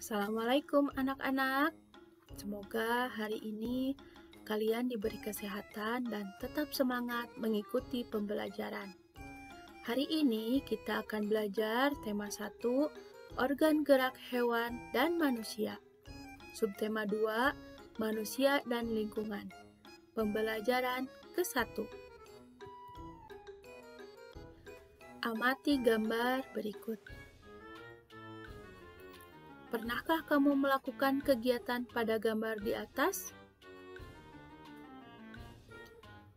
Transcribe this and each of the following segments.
Assalamualaikum anak-anak. Semoga hari ini kalian diberi kesehatan dan tetap semangat mengikuti pembelajaran. Hari ini kita akan belajar tema 1, organ gerak hewan dan manusia. Subtema 2, manusia dan lingkungan. Pembelajaran ke-1. Amati gambar berikut. Pernahkah kamu melakukan kegiatan pada gambar di atas?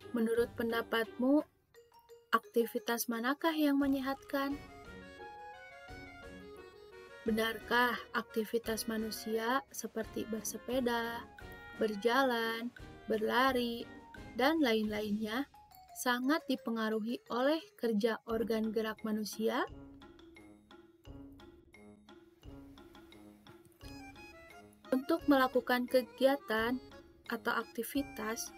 Menurut pendapatmu, aktivitas manakah yang menyehatkan? Benarkah aktivitas manusia seperti bersepeda, berjalan, berlari, dan lain-lainnya sangat dipengaruhi oleh kerja organ gerak manusia? Untuk melakukan kegiatan atau aktivitas,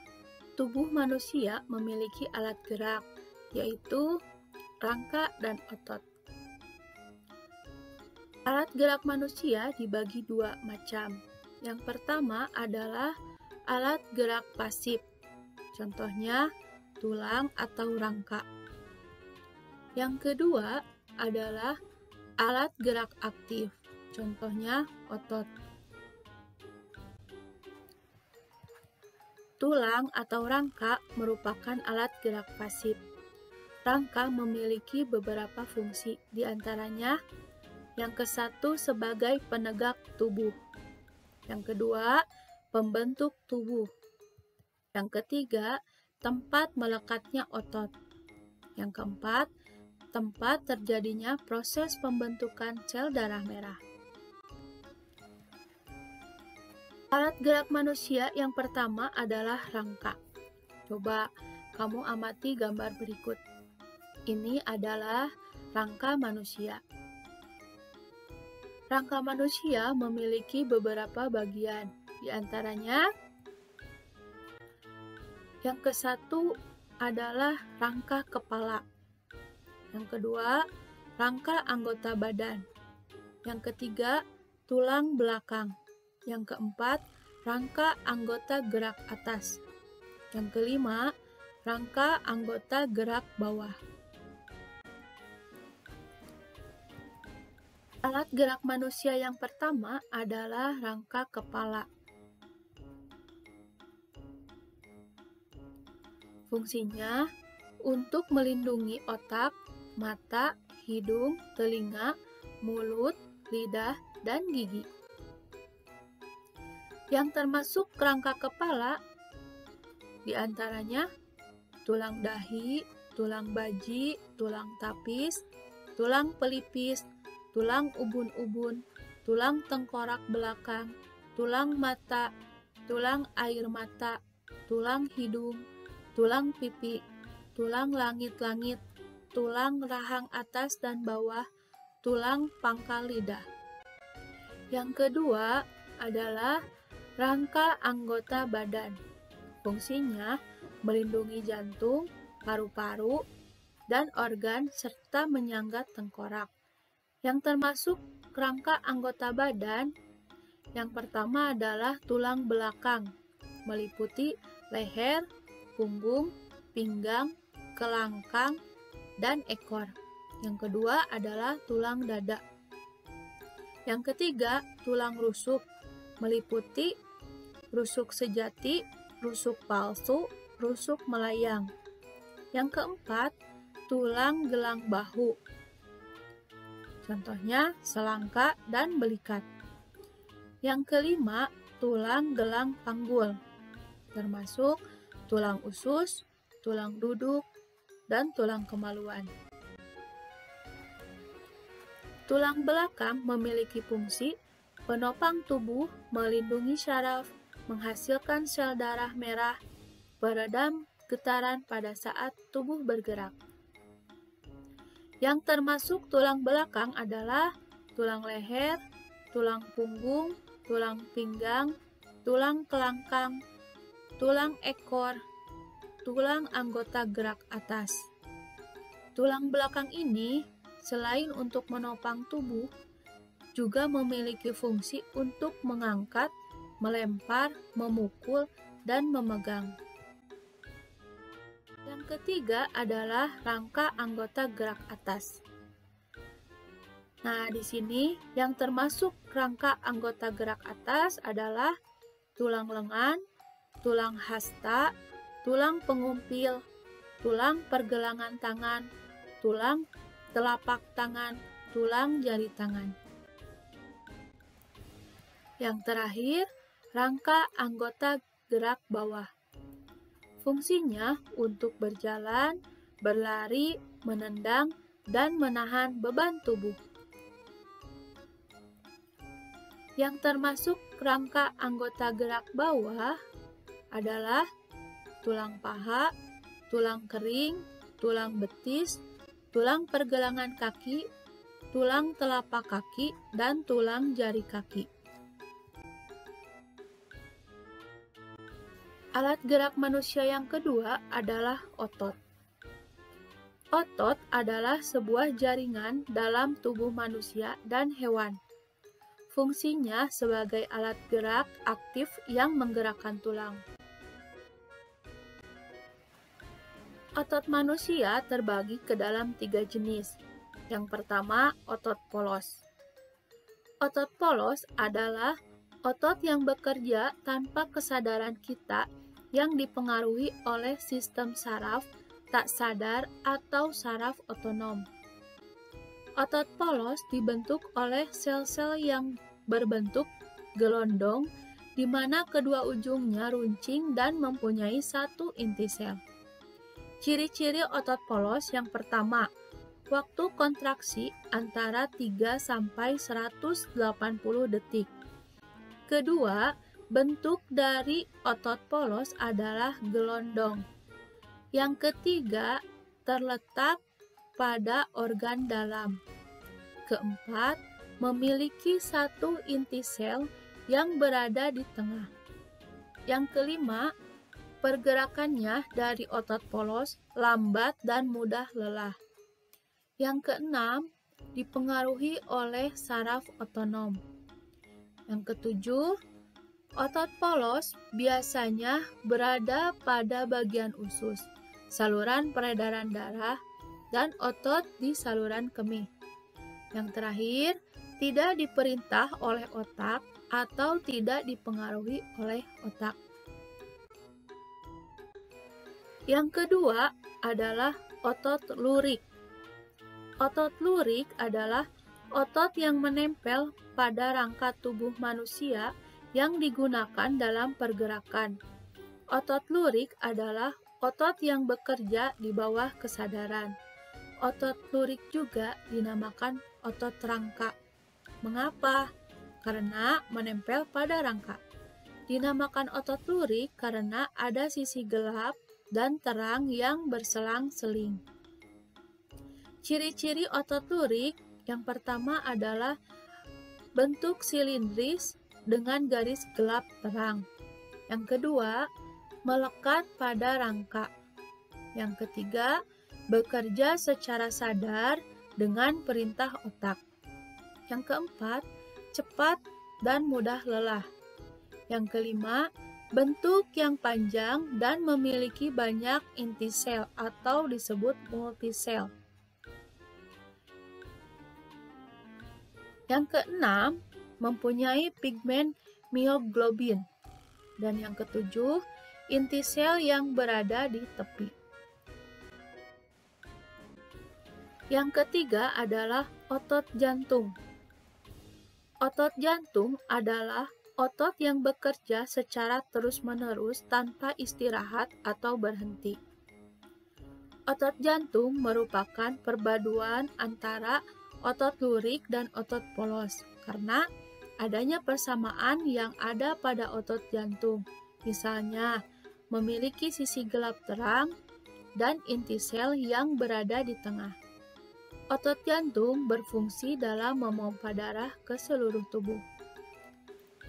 tubuh manusia memiliki alat gerak, yaitu rangka dan otot. Alat gerak manusia dibagi dua macam. Yang pertama adalah alat gerak pasif, contohnya tulang atau rangka. Yang kedua adalah alat gerak aktif, contohnya otot. Tulang atau rangka merupakan alat gerak pasif. Rangka memiliki beberapa fungsi, di antaranya yang ke-1 sebagai penegak tubuh, yang kedua pembentuk tubuh, yang ketiga tempat melekatnya otot, yang keempat tempat terjadinya proses pembentukan sel darah merah. Alat gerak manusia yang pertama adalah rangka. Coba kamu amati gambar berikut. Ini adalah rangka manusia. Rangka manusia memiliki beberapa bagian, di antaranya yang ke-1 adalah rangka kepala. Yang kedua, rangka anggota badan. Yang ketiga, tulang belakang. Yang keempat, rangka anggota gerak atas. Yang kelima, rangka anggota gerak bawah. Alat gerak manusia yang pertama adalah rangka kepala. Fungsinya untuk melindungi otak, mata, hidung, telinga, mulut, lidah, dan gigi. Yang termasuk rangka kepala di antaranya tulang dahi, tulang baji, tulang tapis, tulang pelipis, tulang ubun-ubun, tulang tengkorak belakang, tulang mata, tulang air mata, tulang hidung, tulang pipi, tulang langit-langit, tulang rahang atas dan bawah, tulang pangkal lidah. Yang kedua adalah rangka anggota badan. Fungsinya melindungi jantung, paru-paru, dan organ serta menyangga tengkorak. Yang termasuk rangka anggota badan, yang pertama adalah tulang belakang, meliputi leher, punggung, pinggang, kelangkang, dan ekor. Yang kedua adalah tulang dada. Yang ketiga, tulang rusuk, meliputi rusuk sejati, rusuk palsu, rusuk melayang. Yang keempat, tulang gelang bahu. Contohnya selangka dan belikat. Yang kelima, tulang gelang panggul, termasuk tulang usus, tulang duduk, dan tulang kemaluan. Tulang belakang memiliki fungsi penopang tubuh, melindungi syaraf, menghasilkan sel darah merah, peredam getaran pada saat tubuh bergerak. Yang termasuk tulang belakang adalah tulang leher, tulang punggung, tulang pinggang, tulang kelangkang, tulang ekor, tulang anggota gerak atas. Tulang belakang ini selain untuk menopang tubuh, juga memiliki fungsi untuk mengangkat, melempar, memukul, dan memegang. Yang ketiga adalah rangka anggota gerak atas. Nah, di sini yang termasuk rangka anggota gerak atas adalah tulang lengan, tulang hasta, tulang pengumpil, tulang pergelangan tangan, tulang telapak tangan, tulang jari tangan. Yang terakhir, rangka anggota gerak bawah. Fungsinya untuk berjalan, berlari, menendang, dan menahan beban tubuh. Yang termasuk rangka anggota gerak bawah adalah tulang paha, tulang kering, tulang betis, tulang pergelangan kaki, tulang telapak kaki, dan tulang jari kaki. Alat gerak manusia yang kedua adalah otot. Otot adalah sebuah jaringan dalam tubuh manusia dan hewan. Fungsinya sebagai alat gerak aktif yang menggerakkan tulang. Otot manusia terbagi ke dalam 3 jenis. Yang pertama, otot polos. Otot polos adalah otot yang bekerja tanpa kesadaran kita yang dipengaruhi oleh sistem saraf tak sadar atau saraf otonom. Otot polos dibentuk oleh sel-sel yang berbentuk gelondong di mana kedua ujungnya runcing dan mempunyai satu inti sel. Ciri-ciri otot polos yang pertama, waktu kontraksi antara 3 sampai 180 detik. Kedua, bentuk dari otot polos adalah gelondong. Yang ketiga, terletak pada organ dalam. Keempat, memiliki satu inti sel yang berada di tengah. Yang kelima, pergerakannya dari otot polos lambat dan mudah lelah. Yang keenam, dipengaruhi oleh saraf otonom. Yang ketujuh, otot polos biasanya berada pada bagian usus, saluran peredaran darah, dan otot di saluran kemih. Yang terakhir, tidak diperintah oleh otak atau tidak dipengaruhi oleh otak. Yang kedua adalah otot lurik. Otot lurik adalah otot yang menempel pada rangka tubuh manusia yang digunakan dalam pergerakan. Otot lurik adalah otot yang bekerja di bawah kesadaran. Otot lurik juga dinamakan otot rangka. Mengapa? Karena menempel pada rangka. Dinamakan otot lurik karena ada sisi gelap dan terang yang berselang-seling. Ciri-ciri otot lurik yang pertama adalah bentuk silindris dengan garis gelap terang. Yang kedua, melekat pada rangka. Yang ketiga, bekerja secara sadar dengan perintah otak. Yang keempat, cepat dan mudah lelah. Yang kelima, bentuk yang panjang dan memiliki banyak inti sel atau disebut multisel. Yang keenam, mempunyai pigmen myoglobin. Dan yang ketujuh, inti sel yang berada di tepi. Yang ketiga adalah otot jantung. Otot jantung adalah otot yang bekerja secara terus-menerus tanpa istirahat atau berhenti. Otot jantung merupakan perpaduan antara otot lurik dan otot polos karena adanya persamaan yang ada pada otot jantung. Misalnya, memiliki sisi gelap terang dan inti sel yang berada di tengah. Otot jantung berfungsi dalam memompa darah ke seluruh tubuh.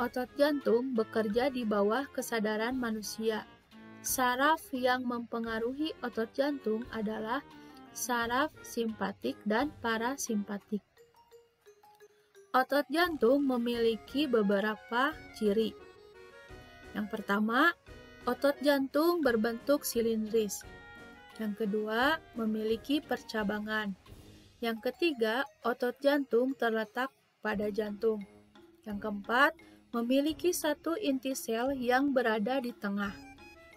Otot jantung bekerja di bawah kesadaran manusia. Saraf yang mempengaruhi otot jantung adalah saraf simpatik dan parasimpatik. Otot jantung memiliki beberapa ciri. Yang pertama, otot jantung berbentuk silindris. Yang kedua, memiliki percabangan. Yang ketiga, otot jantung terletak pada jantung. Yang keempat, memiliki satu inti sel yang berada di tengah.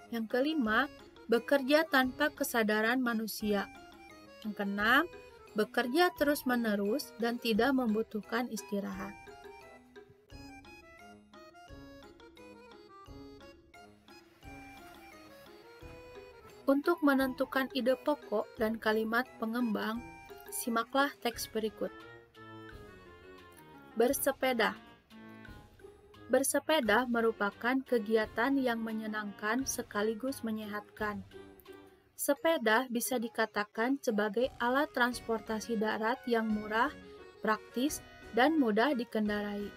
Yang kelima, bekerja tanpa kesadaran manusia. Yang keenam, bekerja terus-menerus dan tidak membutuhkan istirahat. Untuk menentukan ide pokok dan kalimat pengembang, simaklah teks berikut. Bersepeda. Bersepeda merupakan kegiatan yang menyenangkan sekaligus menyehatkan. Sepeda bisa dikatakan sebagai alat transportasi darat yang murah, praktis, dan mudah dikendarai.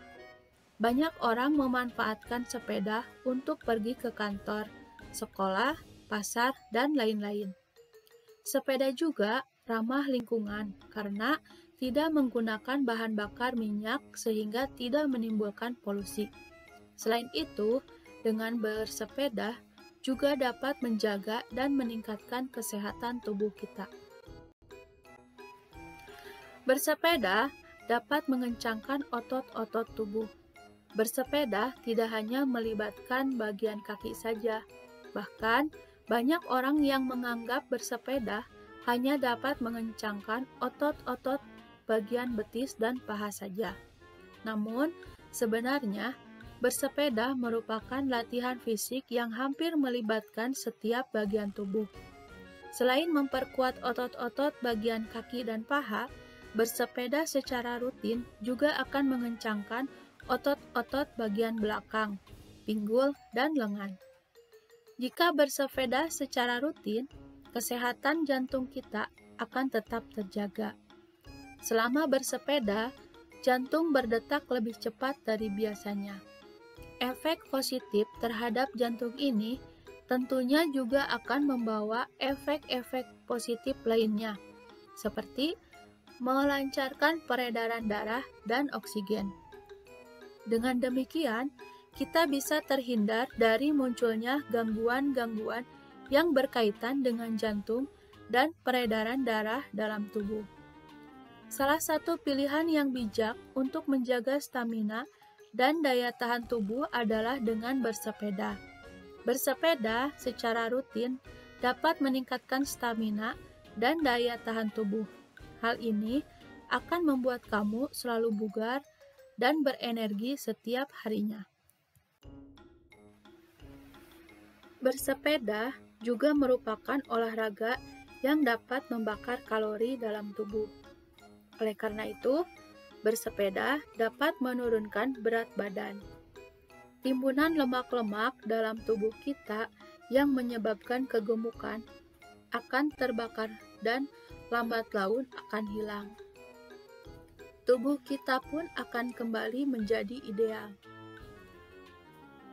Banyak orang memanfaatkan sepeda untuk pergi ke kantor, sekolah, pasar, dan lain-lain. Sepeda juga ramah lingkungan karena tidak menggunakan bahan bakar minyak sehingga tidak menimbulkan polusi. Selain itu, dengan bersepeda juga dapat menjaga dan meningkatkan kesehatan tubuh kita. Bersepeda dapat mengencangkan otot-otot tubuh. Bersepeda tidak hanya melibatkan bagian kaki saja, bahkan banyak orang yang menganggap bersepeda hanya dapat mengencangkan otot-otot bagian betis dan paha saja. Namun, sebenarnya bersepeda merupakan latihan fisik yang hampir melibatkan setiap bagian tubuh. Selain memperkuat otot-otot bagian kaki dan paha, bersepeda secara rutin juga akan mengencangkan otot-otot bagian belakang, pinggul, dan lengan. Jika bersepeda secara rutin, kesehatan jantung kita akan tetap terjaga. Selama bersepeda, jantung berdetak lebih cepat dari biasanya. Efek positif terhadap jantung ini tentunya juga akan membawa efek-efek positif lainnya, seperti melancarkan peredaran darah dan oksigen. Dengan demikian, kita bisa terhindar dari munculnya gangguan-gangguan yang berkaitan dengan jantung dan peredaran darah dalam tubuh. Salah satu pilihan yang bijak untuk menjaga stamina dan daya tahan tubuh adalah dengan bersepeda. Bersepeda secara rutin dapat meningkatkan stamina dan daya tahan tubuh. Hal ini akan membuat kamu selalu bugar dan berenergi setiap harinya. Bersepeda juga merupakan olahraga yang dapat membakar kalori dalam tubuh. Oleh karena itu, bersepeda dapat menurunkan berat badan. Timbunan lemak-lemak dalam tubuh kita yang menyebabkan kegemukan akan terbakar dan lambat laun akan hilang. Tubuh kita pun akan kembali menjadi ideal.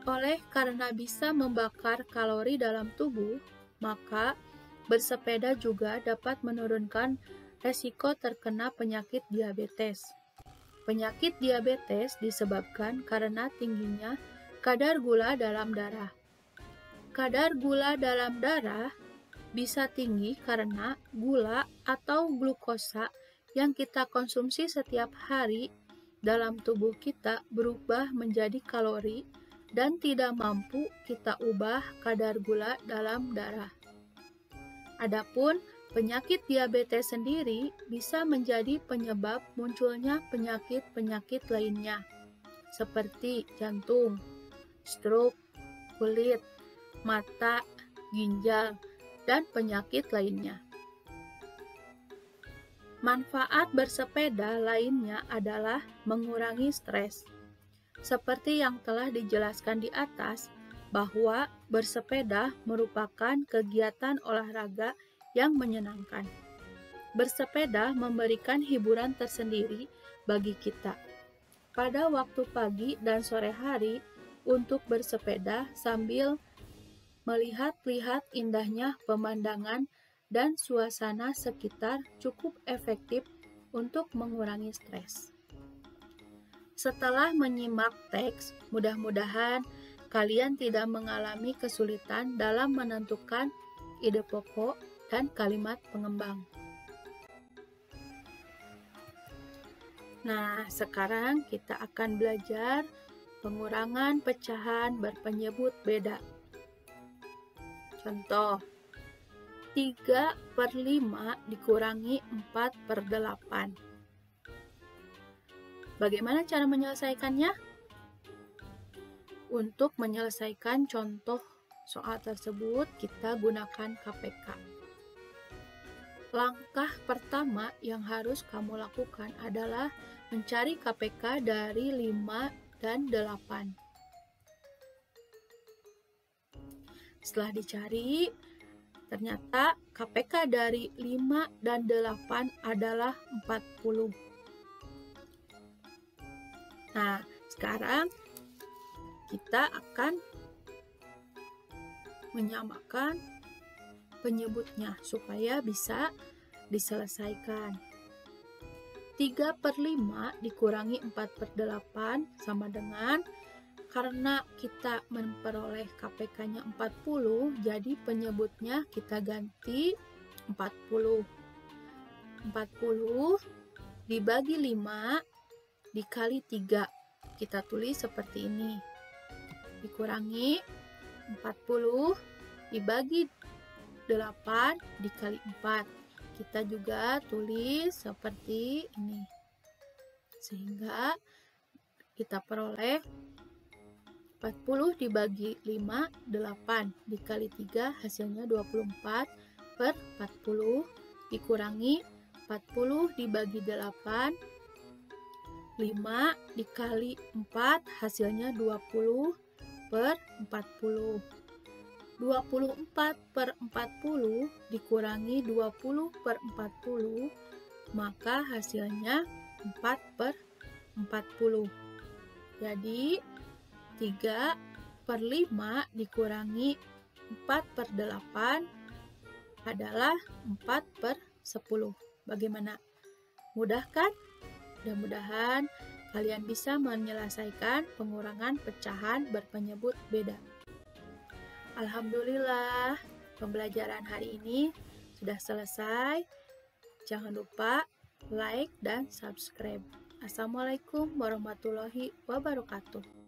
Oleh karena bisa membakar kalori dalam tubuh, maka bersepeda juga dapat menurunkan resiko terkena penyakit diabetes. Penyakit diabetes disebabkan karena tingginya kadar gula dalam darah. Kadar gula dalam darah bisa tinggi karena gula atau glukosa yang kita konsumsi setiap hari dalam tubuh kita berubah menjadi kalori dan tidak mampu kita ubah kadar gula dalam darah. Adapun penyakit diabetes sendiri bisa menjadi penyebab munculnya penyakit-penyakit lainnya, seperti jantung, stroke, kulit, mata, ginjal, dan penyakit lainnya. Manfaat bersepeda lainnya adalah mengurangi stres. Seperti yang telah dijelaskan di atas, bahwa bersepeda merupakan kegiatan olahraga yang menyenangkan. Bersepeda memberikan hiburan tersendiri bagi kita. Pada waktu pagi dan sore hari, untuk bersepeda sambil melihat-lihat indahnya pemandangan dan suasana sekitar cukup efektif untuk mengurangi stres. Setelah menyimak teks, mudah-mudahan kalian tidak mengalami kesulitan dalam menentukan ide pokok dan kalimat pengembang. Nah, sekarang kita akan belajar pengurangan pecahan berpenyebut beda. Contoh, 3/5 dikurangi 4/8. Bagaimana cara menyelesaikannya? Untuk menyelesaikan contoh soal tersebut, kita gunakan KPK. Langkah pertama yang harus kamu lakukan adalah mencari KPK dari 5 dan 8. Setelah dicari, ternyata KPK dari 5 dan 8 adalah 40. Nah, sekarang kita akan menyamakan penyebutnya supaya bisa diselesaikan. 3/5 dikurangi 4/8 sama dengan, karena kita memperoleh KPK-nya 40, jadi penyebutnya kita ganti 40. 40 dibagi 5 dikali 3. Kita tulis seperti ini. Dikurangi 40 dibagi 8 dikali 4. Kita juga tulis seperti ini. Sehingga kita peroleh 40 dibagi 5, 8 dikali 3 hasilnya 24/40 dikurangi 40 dibagi 8, 5 dikali 4 hasilnya 20/40. 24/40 dikurangi 20/40, maka hasilnya 4/40. Jadi 3/5 dikurangi 4/8 adalah 4/10. Bagaimana? Mudah kan? Mudah-mudahan kalian bisa menyelesaikan pengurangan pecahan berpenyebut beda. Alhamdulillah, pembelajaran hari ini sudah selesai. Jangan lupa like dan subscribe. Assalamualaikum warahmatullahi wabarakatuh.